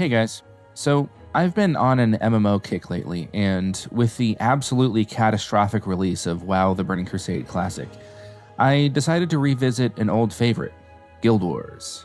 Hey guys. So, I've been on an MMO kick lately, and with the absolutely catastrophic release of WoW the Burning Crusade Classic, I decided to revisit an old favorite, Guild Wars.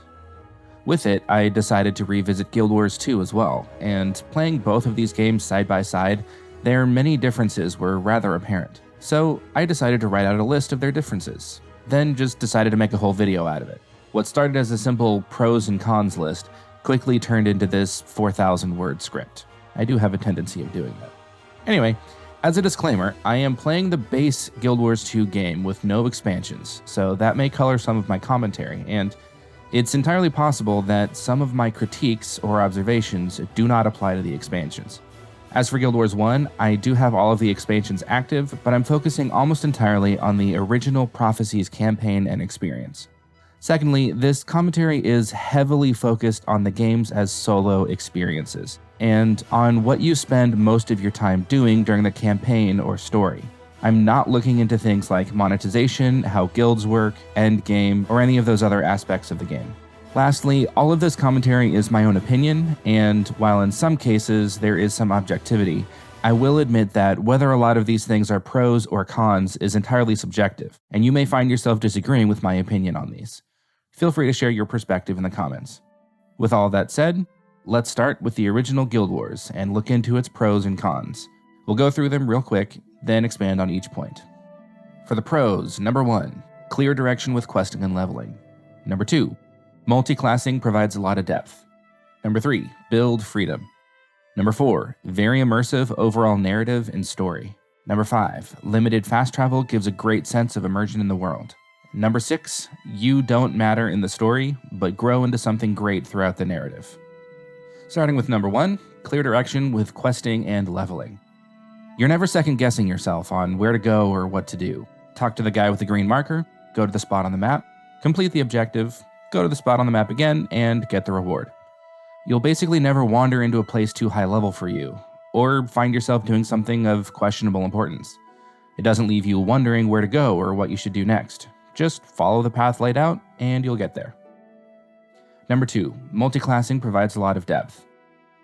With it, I decided to revisit Guild Wars 2 as well, and playing both of these games side by side, their many differences were rather apparent. So, I decided to write out a list of their differences, then just decided to make a whole video out of it. What started as a simple pros and cons list quickly turned into this 4,000 word script. I do have a tendency of doing that. Anyway, as a disclaimer, I am playing the base Guild Wars 2 game with no expansions, so that may color some of my commentary, and it's entirely possible that some of my critiques or observations do not apply to the expansions. As for Guild Wars 1, I do have all of the expansions active, but I'm focusing almost entirely on the original Prophecies campaign and experience. Secondly, this commentary is heavily focused on the games as solo experiences, and on what you spend most of your time doing during the campaign or story. I'm not looking into things like monetization, how guilds work, endgame, or any of those other aspects of the game. Lastly, all of this commentary is my own opinion, and while in some cases there is some objectivity, I will admit that whether a lot of these things are pros or cons is entirely subjective, and you may find yourself disagreeing with my opinion on these. Feel free to share your perspective in the comments. With all that said, let's start with the original Guild Wars and look into its pros and cons. We'll go through them real quick, then expand on each point. For the pros, number 1, clear direction with questing and leveling. Number 2, multi-classing provides a lot of depth. Number 3, build freedom. Number 4, very immersive overall narrative and story. Number 5, limited fast travel gives a great sense of immersion in the world. Number 6, you don't matter in the story, but grow into something great throughout the narrative. Starting with number 1, clear direction with questing and leveling. You're never second guessing yourself on where to go or what to do. Talk to the guy with the green marker, go to the spot on the map, complete the objective, go to the spot on the map again, and get the reward. You'll basically never wander into a place too high level for you, or find yourself doing something of questionable importance. It doesn't leave you wondering where to go or what you should do next. Just follow the path laid out, and you'll get there. Number 2, multi-classing provides a lot of depth.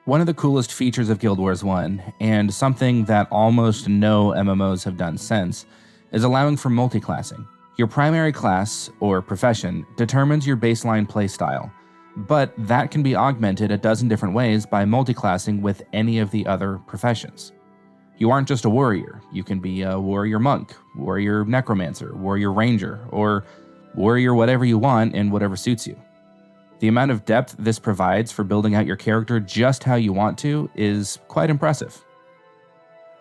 One of the coolest features of Guild Wars 1, and something that almost no MMOs have done since, is allowing for multi-classing. Your primary class, or profession, determines your baseline playstyle, but that can be augmented a dozen different ways by multi-classing with any of the other professions. You aren't just a warrior. You can be a warrior monk, warrior necromancer, warrior ranger, or warrior whatever you want and whatever suits you. The amount of depth this provides for building out your character just how you want to is quite impressive.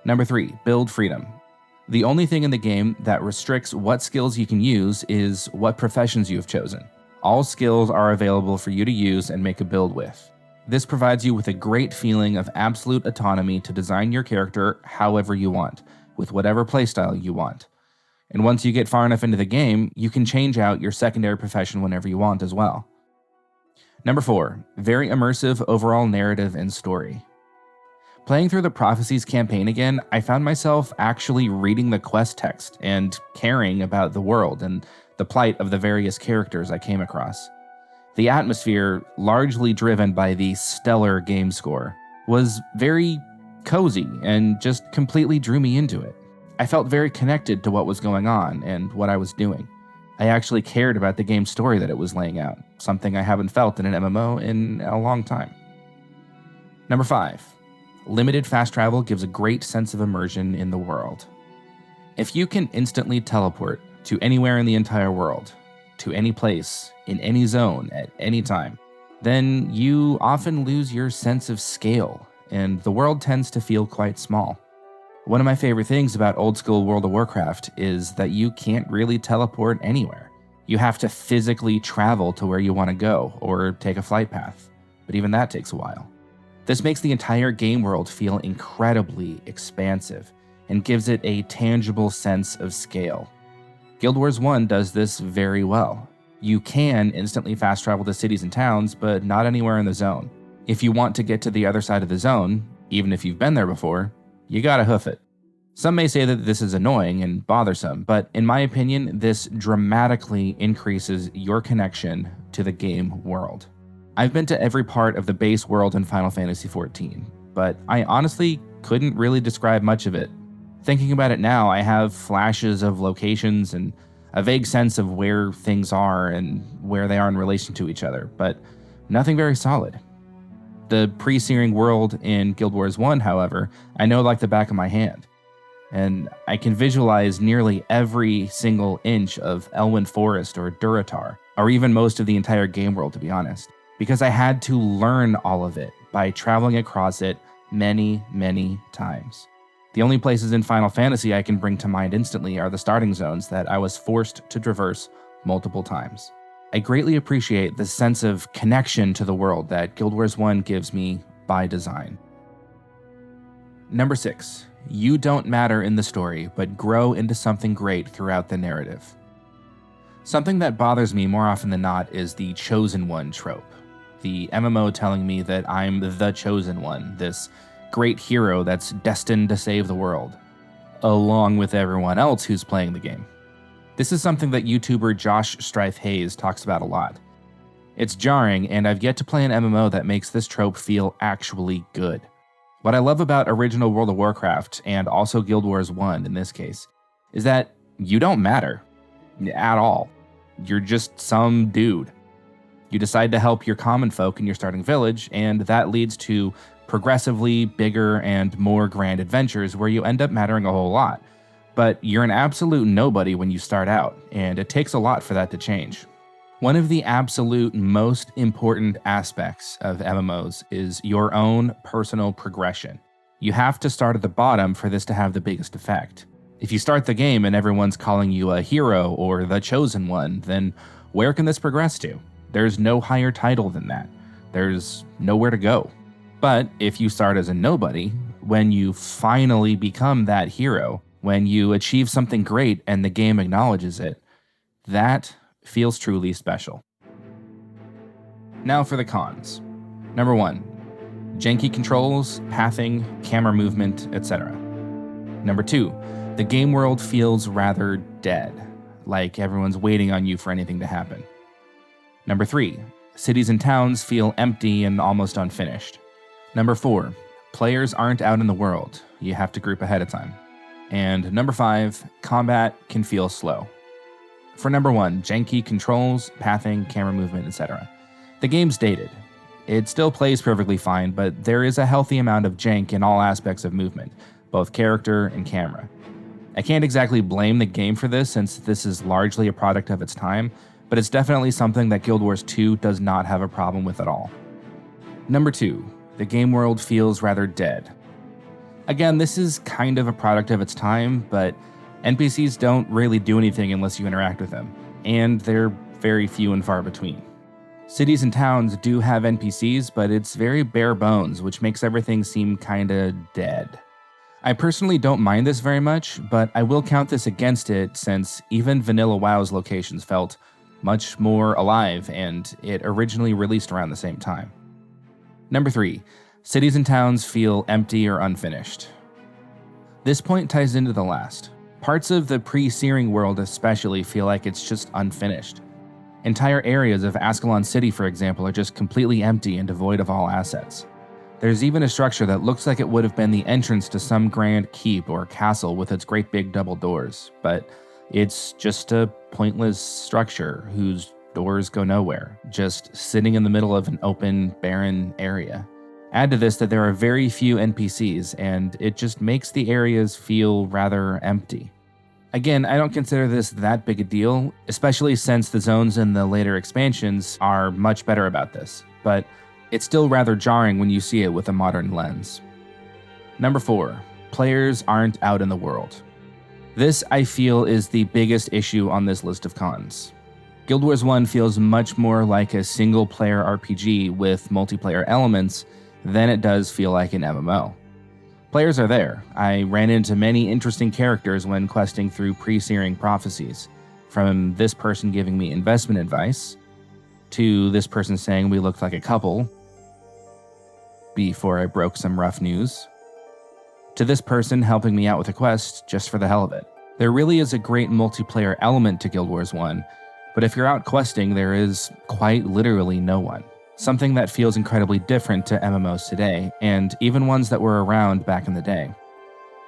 Number 3, build freedom. The only thing in the game that restricts what skills you can use is what professions you have chosen. All skills are available for you to use and make a build with. This provides you with a great feeling of absolute autonomy to design your character however you want, with whatever playstyle you want. And once you get far enough into the game, you can change out your secondary profession whenever you want as well. Number 4, very immersive overall narrative and story. Playing through the Prophecies campaign again, I found myself actually reading the quest text and caring about the world and the plight of the various characters I came across. The atmosphere, largely driven by the stellar game score, was very cozy and just completely drew me into it. I felt very connected to what was going on and what I was doing. I actually cared about the game's story that it was laying out, something I haven't felt in an MMO in a long time. Number 5, limited fast travel gives a great sense of immersion in the world. If you can instantly teleport to anywhere in the entire world, to any place, in any zone, at any time, then you often lose your sense of scale, and the world tends to feel quite small. One of my favorite things about old school World of Warcraft is that you can't really teleport anywhere. You have to physically travel to where you want to go, or take a flight path, but even that takes a while. This makes the entire game world feel incredibly expansive, and gives it a tangible sense of scale. Guild Wars 1 does this very well. You can instantly fast travel to cities and towns, but not anywhere in the zone. If you want to get to the other side of the zone, even if you've been there before, you gotta hoof it. Some may say that this is annoying and bothersome, but in my opinion, this dramatically increases your connection to the game world. I've been to every part of the base world in Final Fantasy XIV, but I honestly couldn't really describe much of it. Thinking about it now, I have flashes of locations and a vague sense of where things are and where they are in relation to each other, but nothing very solid. The pre-Searing world in Guild Wars 1, however, I know like the back of my hand, and I can visualize nearly every single inch of Elwyn Forest or Duratar, or even most of the entire game world, to be honest, because I had to learn all of it by traveling across it many, many times. The only places in Final Fantasy I can bring to mind instantly are the starting zones that I was forced to traverse multiple times. I greatly appreciate the sense of connection to the world that Guild Wars 1 gives me by design. Number 6. You don't matter in the story, but grow into something great throughout the narrative. Something that bothers me more often than not is the Chosen One trope. The MMO telling me that I'm the Chosen One, this great hero that's destined to save the world, along with everyone else who's playing the game. This is something that YouTuber Josh Strife Hayes talks about a lot. It's jarring, and I've yet to play an MMO that makes this trope feel actually good. What I love about original World of Warcraft, and also Guild Wars 1 in this case, is that you don't matter at all. You're just some dude. You decide to help your common folk in your starting village, and that leads to progressively bigger and more grand adventures where you end up mattering a whole lot. But you're an absolute nobody when you start out, and it takes a lot for that to change. One of the absolute most important aspects of MMOs is your own personal progression. You have to start at the bottom for this to have the biggest effect. If you start the game and everyone's calling you a hero or the chosen one, then where can this progress to? There's no higher title than that. There's nowhere to go. But if you start as a nobody, when you finally become that hero, when you achieve something great and the game acknowledges it, that feels truly special. Now for the cons. Number 1, janky controls, pathing, camera movement, etc. Number 2, the game world feels rather dead, like everyone's waiting on you for anything to happen. Number 3, cities and towns feel empty and almost unfinished. Number 4, players aren't out in the world. You have to group ahead of time. And number 5, combat can feel slow. For number 1, janky controls, pathing, camera movement, etc. The game's dated. It still plays perfectly fine, but there is a healthy amount of jank in all aspects of movement, both character and camera. I can't exactly blame the game for this, since this is largely a product of its time, but it's definitely something that Guild Wars 2 does not have a problem with at all. Number 2, the game world feels rather dead. Again, this is kind of a product of its time, but NPCs don't really do anything unless you interact with them, and they're very few and far between. Cities and towns do have NPCs, but it's very bare bones, which makes everything seem kinda dead. I personally don't mind this very much, but I will count this against it since even Vanilla WoW's locations felt much more alive, and it originally released around the same time. Number 3, cities and towns feel empty or unfinished. This point ties into the last. Parts of the pre-Searing world especially feel like it's just unfinished. Entire areas of Ascalon City, for example, are just completely empty and devoid of all assets. There's even a structure that looks like it would have been the entrance to some grand keep or castle with its great big double doors, but it's just a pointless structure whose doors go nowhere, just sitting in the middle of an open, barren area. Add to this that there are very few NPCs, and it just makes the areas feel rather empty. Again, I don't consider this that big a deal, especially since the zones in the later expansions are much better about this, but it's still rather jarring when you see it with a modern lens. Number 4, players aren't out in the world. This, I feel, is the biggest issue on this list of cons. Guild Wars 1 feels much more like a single-player RPG with multiplayer elements than it does feel like an MMO. Players are there. I ran into many interesting characters when questing through pre-Searing prophecies, from this person giving me investment advice, to this person saying we looked like a couple before I broke some rough news, to this person helping me out with a quest just for the hell of it. There really is a great multiplayer element to Guild Wars 1, but if you're out questing, there is quite literally no one. something that feels incredibly different to MMOs today, and even ones that were around back in the day.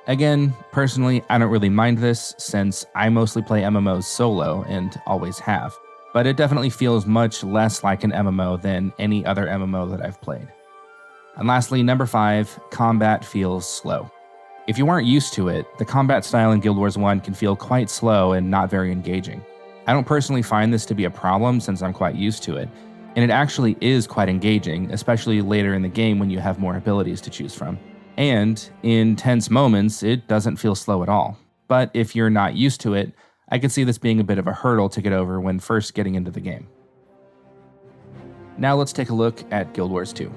Again, personally, I don't really mind this since I mostly play MMOs solo and always have, but it definitely feels much less like an MMO than any other MMO that I've played. And lastly, number 5, combat feels slow. If you aren't used to it, the combat style in Guild Wars 1 can feel quite slow and not very engaging. I don't personally find this to be a problem since I'm quite used to it, and it actually is quite engaging, especially later in the game when you have more abilities to choose from. And in tense moments, it doesn't feel slow at all. But if you're not used to it, I could see this being a bit of a hurdle to get over when first getting into the game. Now let's take a look at Guild Wars 2.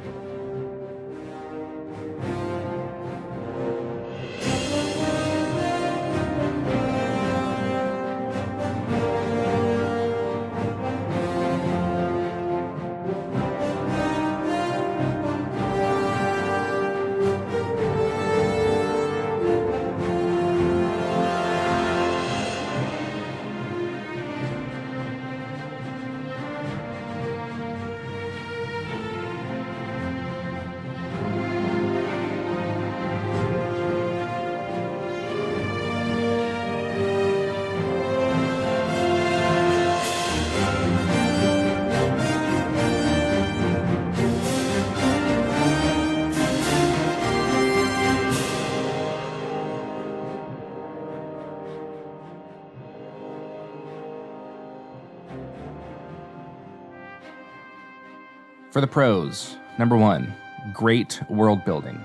For the pros, number 1, great world building.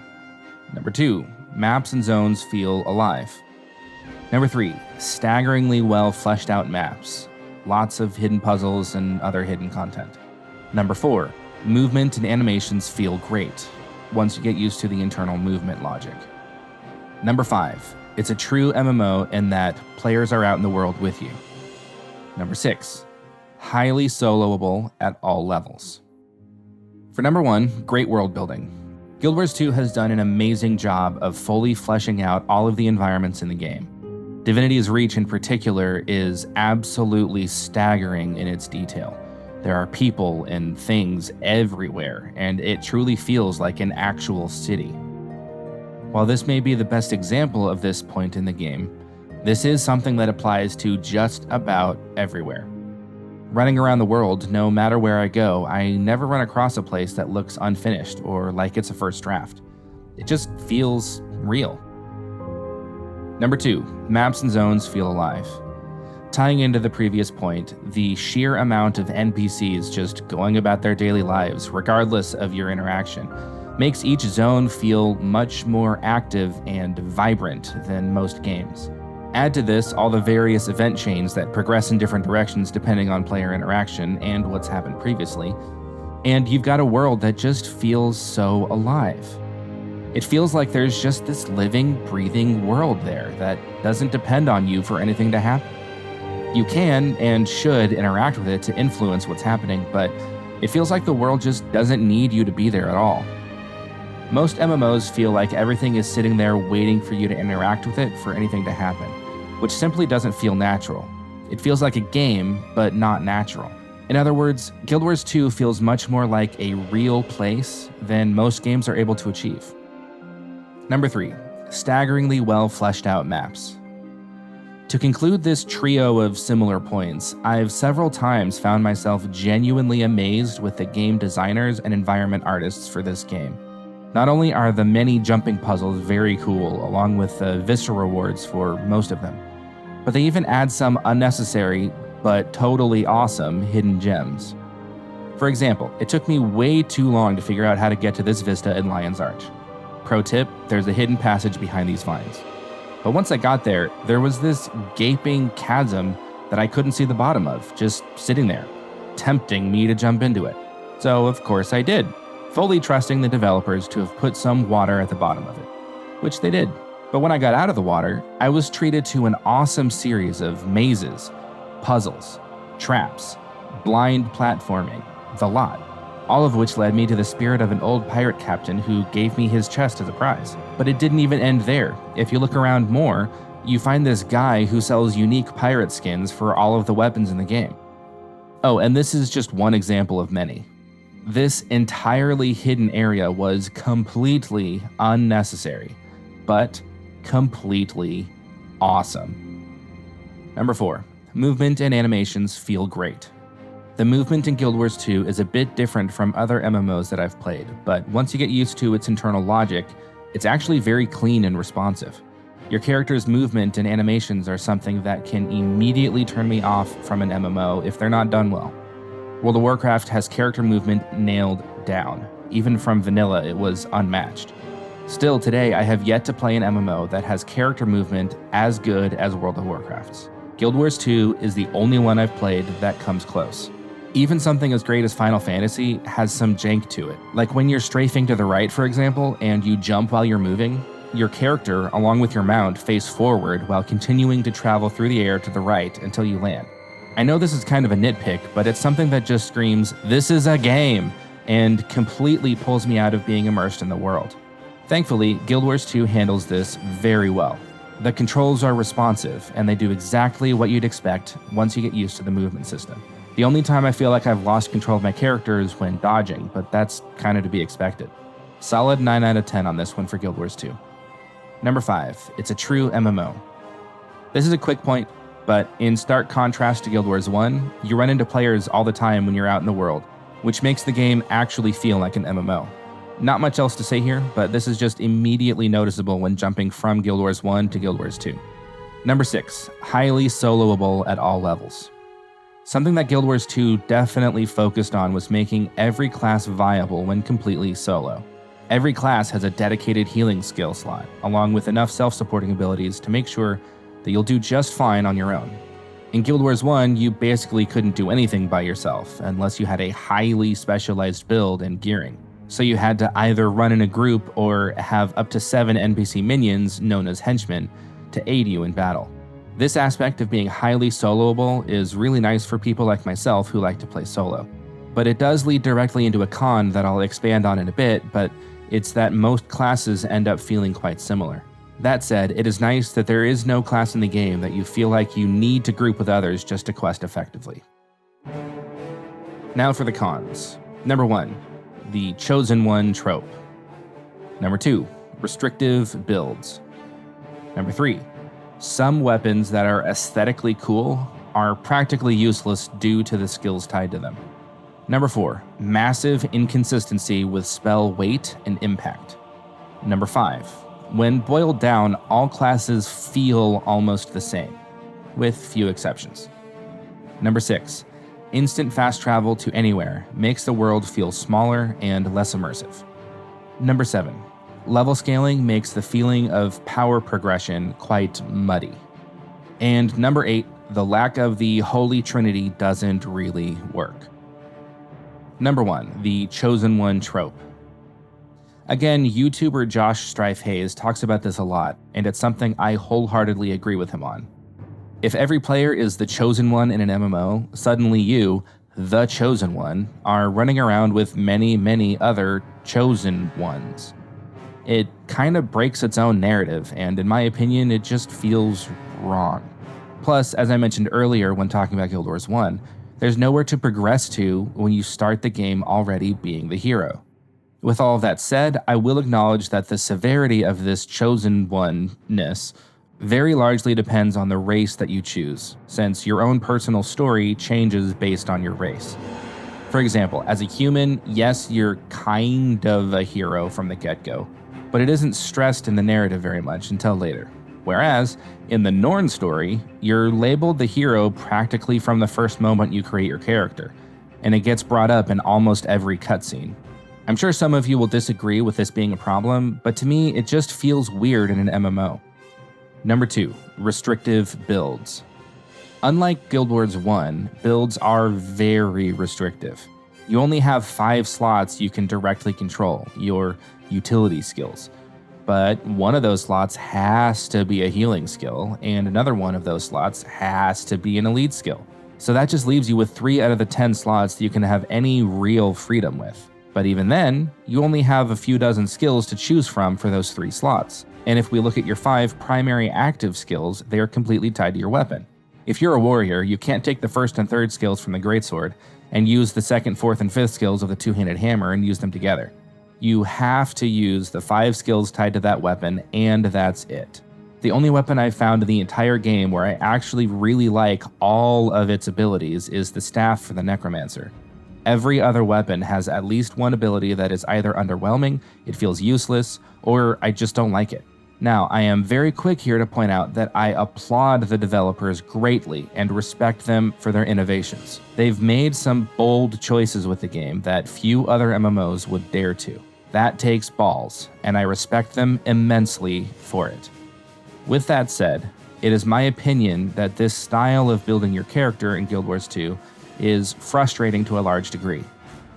Number 2, maps and zones feel alive. Number 3, staggeringly well fleshed out maps. Lots of hidden puzzles and other hidden content. Number 4, movement and animations feel great once you get used to the internal movement logic. Number 5, it's a true MMO in that players are out in the world with you. Number 6, highly soloable at all levels. For number 1, great world building. Guild Wars 2 has done an amazing job of fully fleshing out all of the environments in the game. Divinity's Reach in particular is absolutely staggering in its detail. There are people and things everywhere, and it truly feels like an actual city. While this may be the best example of this point in the game, this is something that applies to just about everywhere. Running around the world, no matter where I go, I never run across a place that looks unfinished or like it's a first draft. It just feels real. Number 2, maps and zones feel alive. Tying into the previous point, the sheer amount of NPCs just going about their daily lives, regardless of your interaction, makes each zone feel much more active and vibrant than most games. Add to this all the various event chains that progress in different directions depending on player interaction and what's happened previously, and you've got a world that just feels so alive. It feels like there's just this living, breathing world there that doesn't depend on you for anything to happen. You can and should interact with it to influence what's happening, but it feels like the world just doesn't need you to be there at all. Most MMOs feel like everything is sitting there waiting for you to interact with it for anything to happen, which simply doesn't feel natural. It feels like a game, but not natural. In other words, Guild Wars 2 feels much more like a real place than most games are able to achieve. Number 3, staggeringly well fleshed out maps. To conclude this trio of similar points, I've several times found myself genuinely amazed with the game designers and environment artists for this game. Not only are the many jumping puzzles very cool, along with the Vista rewards for most of them, but they even add some unnecessary, but totally awesome hidden gems. For example, it took me way too long to figure out how to get to this Vista in Lion's Arch. Pro tip, there's a hidden passage behind these vines. But once I got there, there was this gaping chasm that I couldn't see the bottom of, just sitting there, tempting me to jump into it. So of course I did, fully trusting the developers to have put some water at the bottom of it, which they did. But when I got out of the water, I was treated to an awesome series of mazes, puzzles, traps, blind platforming, the lot, all of which led me to the spirit of an old pirate captain who gave me his chest as a prize. But it didn't even end there. If you look around more, you find this guy who sells unique pirate skins for all of the weapons in the game. Oh, and this is just one example of many. This entirely hidden area was completely unnecessary, but completely awesome. Number 4, movement and animations feel great. The movement in Guild Wars 2 is a bit different from other MMOs that I've played, but once you get used to its internal logic, it's actually very clean and responsive. Your character's movement and animations are something that can immediately turn me off from an MMO if they're not done well. World of Warcraft has character movement nailed down. Even from vanilla, it was unmatched. Still, today, I have yet to play an MMO that has character movement as good as World of Warcraft's. Guild Wars 2 is the only one I've played that comes close. Even something as great as Final Fantasy has some jank to it. Like when you're strafing to the right, for example, and you jump while you're moving, your character, along with your mount, face forward while continuing to travel through the air to the right until you land. I know this is kind of a nitpick, but it's something that just screams, "This is a game!" and completely pulls me out of being immersed in the world. Thankfully, Guild Wars 2 handles this very well. The controls are responsive, and they do exactly what you'd expect once you get used to the movement system. The only time I feel like I've lost control of my character is when dodging, but that's kind of to be expected. Solid 9 out of 10 on this one for Guild Wars 2. Number 5, it's a true MMO. This is a quick point, but in stark contrast to Guild Wars 1, you run into players all the time when you're out in the world, which makes the game actually feel like an MMO. Not much else to say here, but this is just immediately noticeable when jumping from Guild Wars 1 to Guild Wars 2. Number 6, highly soloable at all levels. Something that Guild Wars 2 definitely focused on was making every class viable when completely solo. Every class has a dedicated healing skill slot, along with enough self-supporting abilities to make sure that you'll do just fine on your own. In Guild Wars 1, you basically couldn't do anything by yourself unless you had a highly specialized build and gearing. So you had to either run in a group or have up to 7 NPC minions, known as henchmen, to aid you in battle. This aspect of being highly soloable is really nice for people like myself who like to play solo. But it does lead directly into a con that I'll expand on in a bit, but it's that most classes end up feeling quite similar. That said, it is nice that there is no class in the game that you feel like you need to group with others just to quest effectively. Now for the cons. Number 1, the Chosen One trope. Number 2, restrictive builds. Number 3, some weapons that are aesthetically cool are practically useless due to the skills tied to them. Number 4, massive inconsistency with spell weight and impact. Number 5, when boiled down, all classes feel almost the same, with few exceptions. Number 6, instant fast travel to anywhere makes the world feel smaller and less immersive. Number 7, level scaling makes the feeling of power progression quite muddy. And number 8, the lack of the Holy Trinity doesn't really work. Number 1, the Chosen One trope. Again, YouTuber Josh Strife Hayes talks about this a lot, and it's something I wholeheartedly agree with him on. If every player is the chosen one in an MMO, suddenly you, the chosen one, are running around with many, many other chosen ones. It kind of breaks its own narrative, and in my opinion, it just feels wrong. Plus, as I mentioned earlier when talking about Guild Wars 1, there's nowhere to progress to when you start the game already being the hero. With all of that said, I will acknowledge that the severity of this chosen one-ness very largely depends on the race that you choose, since your own personal story changes based on your race. For example, as a human, yes, you're kind of a hero from the get-go, but it isn't stressed in the narrative very much until later. Whereas, in the Norn story, you're labeled the hero practically from the first moment you create your character, and it gets brought up in almost every cutscene. I'm sure some of you will disagree with this being a problem, but to me, it just feels weird in an MMO. Number 2, restrictive builds. Unlike Guild Wars 1, builds are very restrictive. You only have 5 slots you can directly control, your utility skills. But one of those slots has to be a healing skill, and another one of those slots has to be an elite skill. So that just leaves you with 3 out of the 10 slots that you can have any real freedom with. But even then, you only have a few dozen skills to choose from for those 3 slots. And if we look at your 5 primary active skills, they are completely tied to your weapon. If you're a warrior, you can't take the first and third skills from the greatsword, and use the second, fourth, and fifth skills of the two-handed hammer and use them together. You have to use the 5 skills tied to that weapon, and that's it. The only weapon I've found in the entire game where I actually really like all of its abilities is the staff for the Necromancer. Every other weapon has at least one ability that is either underwhelming, it feels useless, or I just don't like it. Now, I am very quick here to point out that I applaud the developers greatly and respect them for their innovations. They've made some bold choices with the game that few other MMOs would dare to. That takes balls, and I respect them immensely for it. With that said, it is my opinion that this style of building your character in Guild Wars 2 is frustrating to a large degree.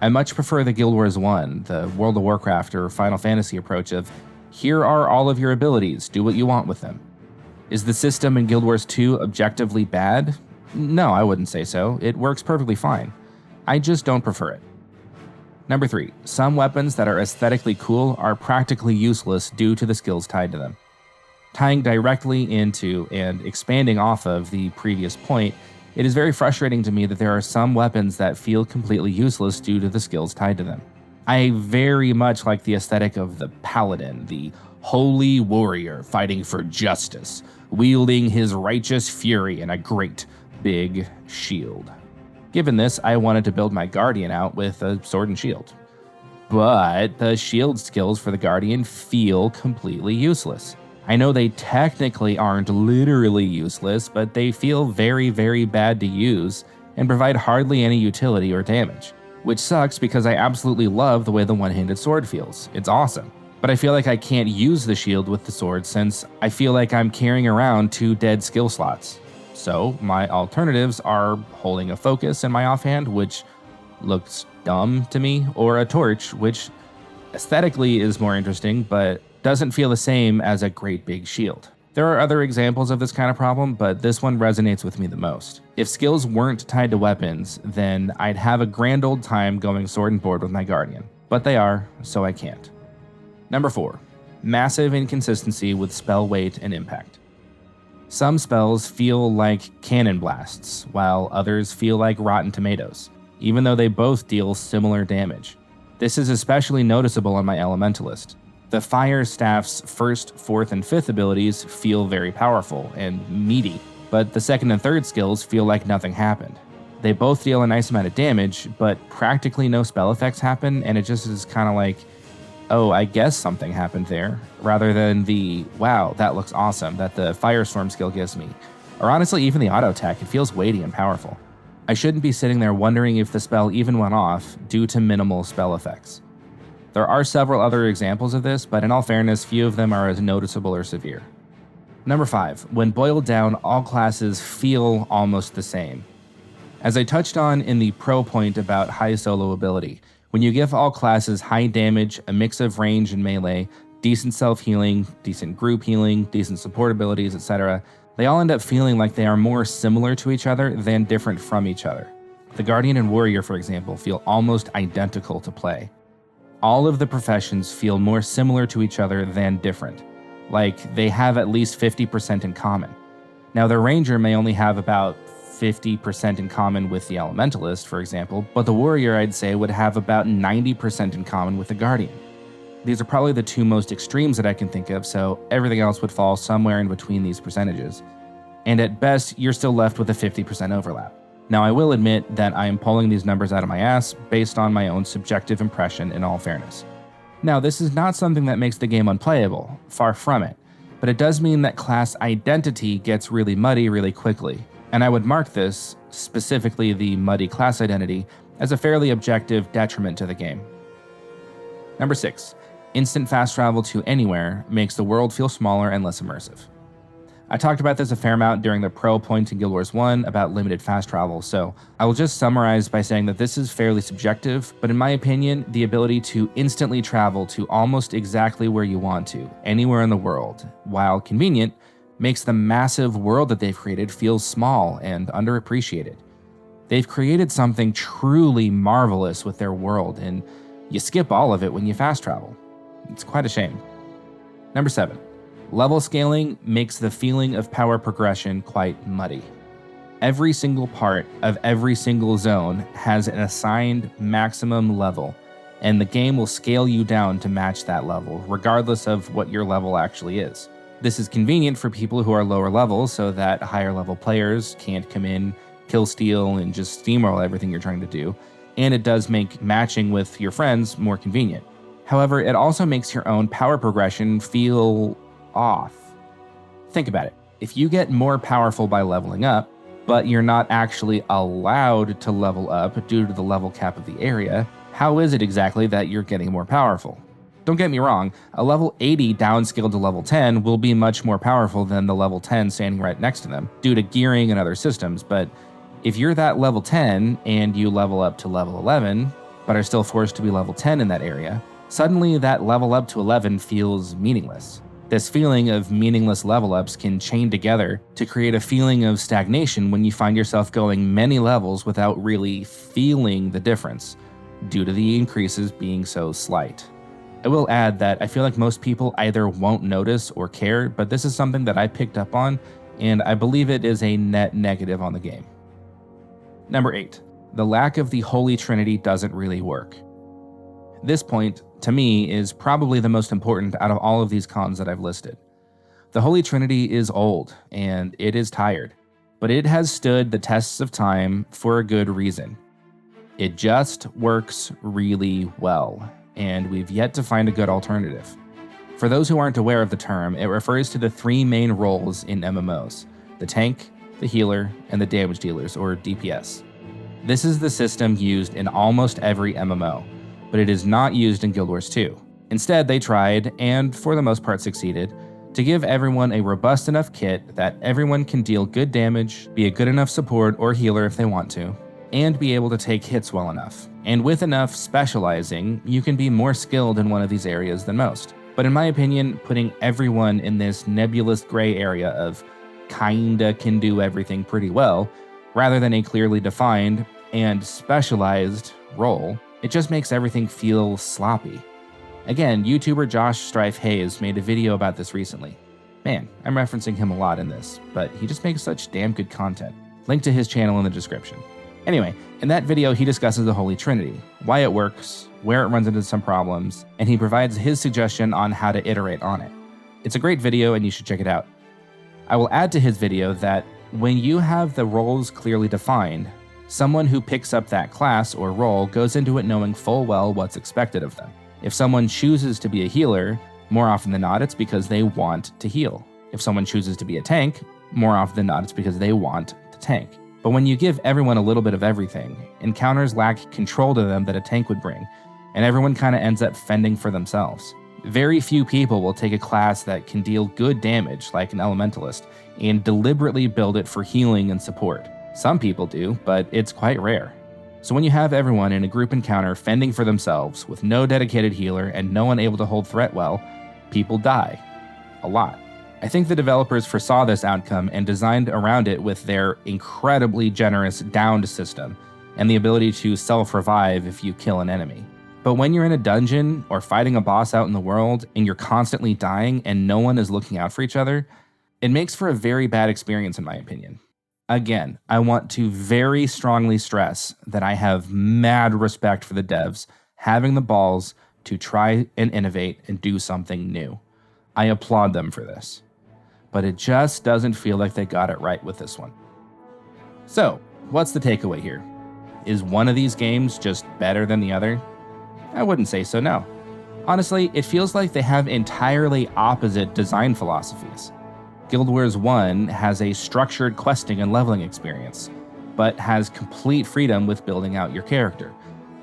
I much prefer the Guild Wars 1, the World of Warcraft or Final Fantasy approach of, here are all of your abilities, do what you want with them. Is the system in Guild Wars 2 objectively bad? No, I wouldn't say so. It works perfectly fine. I just don't prefer it. Number 3, some weapons that are aesthetically cool are practically useless due to the skills tied to them. Tying directly into and expanding off of the previous point, it is very frustrating to me that there are some weapons that feel completely useless due to the skills tied to them. I very much like the aesthetic of the Paladin, the holy warrior fighting for justice, wielding his righteous fury in a great big shield. Given this, I wanted to build my Guardian out with a sword and shield. But the shield skills for the Guardian feel completely useless. I know they technically aren't literally useless, but they feel very, very bad to use and provide hardly any utility or damage. Which sucks because I absolutely love the way the one-handed sword feels. It's awesome. But I feel like I can't use the shield with the sword since I feel like I'm carrying around 2 dead skill slots. So my alternatives are holding a focus in my offhand, which looks dumb to me, or a torch, which aesthetically is more interesting, but doesn't feel the same as a great big shield. There are other examples of this kind of problem, but this one resonates with me the most. If skills weren't tied to weapons, then I'd have a grand old time going sword and board with my Guardian. But they are, so I can't. Number 4, massive inconsistency with spell weight and impact. Some spells feel like cannon blasts, while others feel like rotten tomatoes, even though they both deal similar damage. This is especially noticeable on my Elementalist. The Fire Staff's first, fourth, and fifth abilities feel very powerful and meaty, but the second and third skills feel like nothing happened. They both deal a nice amount of damage, but practically no spell effects happen, and it just is kind of like, oh, I guess something happened there, rather than the, wow, that looks awesome, that the Firestorm skill gives me. Or honestly, even the auto attack, it feels weighty and powerful. I shouldn't be sitting there wondering if the spell even went off due to minimal spell effects. There are several other examples of this, but in all fairness, few of them are as noticeable or severe. Number 5, when boiled down, all classes feel almost the same. As I touched on in the pro point about high solo ability, when you give all classes high damage, a mix of range and melee, decent self-healing, decent group healing, decent support abilities, etc., they all end up feeling like they are more similar to each other than different from each other. The Guardian and Warrior, for example, feel almost identical to play. All of the professions feel more similar to each other than different, like they have at least 50% in common. Now, the Ranger may only have about 50% in common with the Elementalist, for example, but the Warrior, I'd say, would have about 90% in common with the Guardian. These are probably the 2 most extremes that I can think of, so everything else would fall somewhere in between these percentages. And at best, you're still left with a 50% overlap. Now, I will admit that I am pulling these numbers out of my ass based on my own subjective impression in all fairness. Now, this is not something that makes the game unplayable, far from it, but it does mean that class identity gets really muddy really quickly, and I would mark this, specifically the muddy class identity, as a fairly objective detriment to the game. Number 6, instant fast travel to anywhere makes the world feel smaller and less immersive. I talked about this a fair amount during the pro point in Guild Wars 1 about limited fast travel, so I will just summarize by saying that this is fairly subjective, but in my opinion, the ability to instantly travel to almost exactly where you want to, anywhere in the world, while convenient, makes the massive world that they've created feel small and underappreciated. They've created something truly marvelous with their world, and you skip all of it when you fast travel. It's quite a shame. Number 7. Level scaling makes the feeling of power progression quite muddy. Every single part of every single zone has an assigned maximum level, and the game will scale you down to match that level, regardless of what your level actually is. This is convenient for people who are lower levels so that higher level players can't come in, kill steal, and just steamroll everything you're trying to do, and it does make matching with your friends more convenient. However, it also makes your own power progression feel off. Think about it. If you get more powerful by leveling up, but you're not actually allowed to level up due to the level cap of the area, how is it exactly that you're getting more powerful? Don't get me wrong, a level 80 downscaled to level 10 will be much more powerful than the level 10 standing right next to them due to gearing and other systems, but if you're that level 10 and you level up to level 11, but are still forced to be level 10 in that area, suddenly that level up to 11 feels meaningless. This feeling of meaningless level ups can chain together to create a feeling of stagnation when you find yourself going many levels without really feeling the difference, due to the increases being so slight. I will add that I feel like most people either won't notice or care, but this is something that I picked up on, and I believe it is a net negative on the game. Number 8. The lack of the Holy Trinity doesn't really work. This point, to me, is probably the most important out of all of these cons that I've listed. The Holy Trinity is old, and it is tired, but it has stood the tests of time for a good reason. It just works really well, and we've yet to find a good alternative. For those who aren't aware of the term, it refers to the 3 main roles in MMOs: the tank, the healer, and the damage dealers, or DPS. This is the system used in almost every MMO, but it is not used in Guild Wars 2. Instead, they tried, and for the most part succeeded, to give everyone a robust enough kit that everyone can deal good damage, be a good enough support or healer if they want to, and be able to take hits well enough. And with enough specializing, you can be more skilled in one of these areas than most. But in my opinion, putting everyone in this nebulous gray area of kinda can do everything pretty well, rather than a clearly defined and specialized role, it just makes everything feel sloppy. Again, YouTuber Josh Strife Hayes made a video about this recently. Man, I'm referencing him a lot in this, but he just makes such damn good content. Link to his channel in the description. Anyway, in that video he discusses the Holy Trinity, why it works, where it runs into some problems, and he provides his suggestion on how to iterate on it. It's a great video and you should check it out. I will add to his video that when you have the roles clearly defined, someone who picks up that class or role goes into it knowing full well what's expected of them. If someone chooses to be a healer, more often than not, it's because they want to heal. If someone chooses to be a tank, more often than not, it's because they want to tank. But when you give everyone a little bit of everything, encounters lack control to them that a tank would bring, and everyone kind of ends up fending for themselves. Very few people will take a class that can deal good damage, like an elementalist, and deliberately build it for healing and support. Some people do, but it's quite rare. So when you have everyone in a group encounter fending for themselves with no dedicated healer and no one able to hold threat well, people die. A lot. I think the developers foresaw this outcome and designed around it with their incredibly generous downed system and the ability to self-revive if you kill an enemy. But when you're in a dungeon or fighting a boss out in the world and you're constantly dying and no one is looking out for each other, it makes for a very bad experience in my opinion. Again, I want to very strongly stress that I have mad respect for the devs having the balls to try and innovate and do something new. I applaud them for this. But it just doesn't feel like they got it right with this one. So, what's the takeaway here? Is one of these games just better than the other? I wouldn't say so, no. Honestly, it feels like they have entirely opposite design philosophies. Guild Wars 1 has a structured questing and leveling experience, but has complete freedom with building out your character,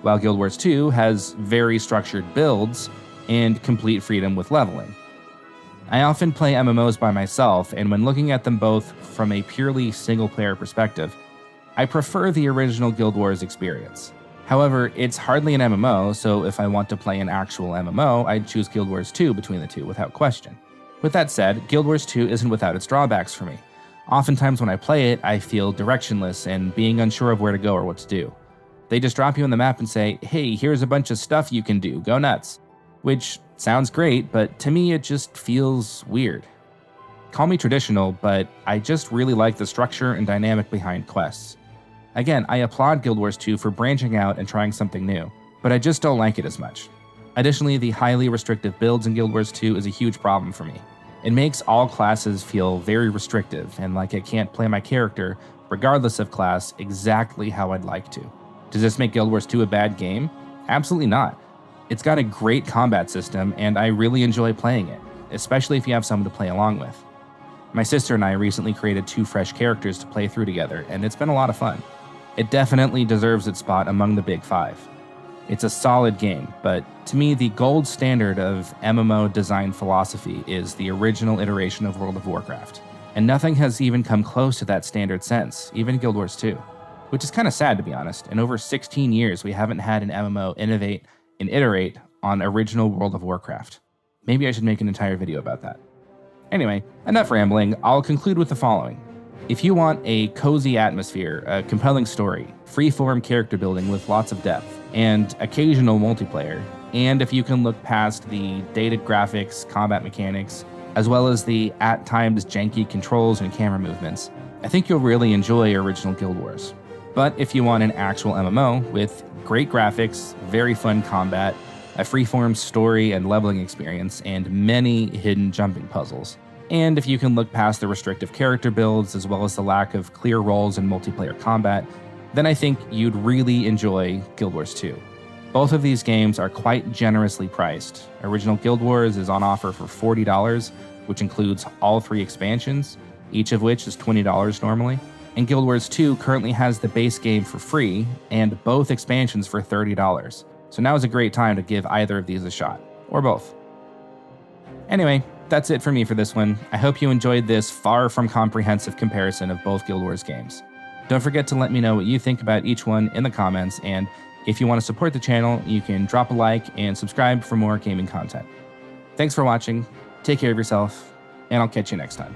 while Guild Wars 2 has very structured builds and complete freedom with leveling. I often play MMOs by myself, and when looking at them both from a purely single-player perspective, I prefer the original Guild Wars experience. However, it's hardly an MMO, so if I want to play an actual MMO, I'd choose Guild Wars 2 between the two without question. With that said, Guild Wars 2 isn't without its drawbacks for me. Oftentimes when I play it, I feel directionless and being unsure of where to go or what to do. They just drop you on the map and say, hey, here's a bunch of stuff you can do, go nuts. Which sounds great, but to me it just feels weird. Call me traditional, but I just really like the structure and dynamic behind quests. Again, I applaud Guild Wars 2 for branching out and trying something new, but I just don't like it as much. Additionally, the highly restrictive builds in Guild Wars 2 is a huge problem for me. It makes all classes feel very restrictive and like I can't play my character, regardless of class, exactly how I'd like to. Does this make Guild Wars 2 a bad game? Absolutely not. It's got a great combat system and I really enjoy playing it, especially if you have someone to play along with. My sister and I recently created 2 fresh characters to play through together, and it's been a lot of fun. It definitely deserves its spot among the big 5. It's a solid game, but to me, the gold standard of MMO design philosophy is the original iteration of World of Warcraft. And nothing has even come close to that standard since, even Guild Wars 2. Which is kind of sad, to be honest. In over 16 years, we haven't had an MMO innovate and iterate on original World of Warcraft. Maybe I should make an entire video about that. Anyway, enough rambling, I'll conclude with the following. If you want a cozy atmosphere, a compelling story, free-form character building with lots of depth, and occasional multiplayer, and if you can look past the dated graphics, combat mechanics, as well as the at times janky controls and camera movements, I think you'll really enjoy original Guild Wars. But if you want an actual MMO with great graphics, very fun combat, a free-form story and leveling experience, and many hidden jumping puzzles, and if you can look past the restrictive character builds as well as the lack of clear roles in multiplayer combat, then I think you'd really enjoy Guild Wars 2. Both of these games are quite generously priced. Original Guild Wars is on offer for $40, which includes all 3 expansions, each of which is $20 normally. And Guild Wars 2 currently has the base game for free and both expansions for $30. So now is a great time to give either of these a shot, or both. Anyway, that's it for me for this one. I hope you enjoyed this far from comprehensive comparison of both Guild Wars games. Don't forget to let me know what you think about each one in the comments, and if you want to support the channel, you can drop a like and subscribe for more gaming content. Thanks for watching, take care of yourself, and I'll catch you next time.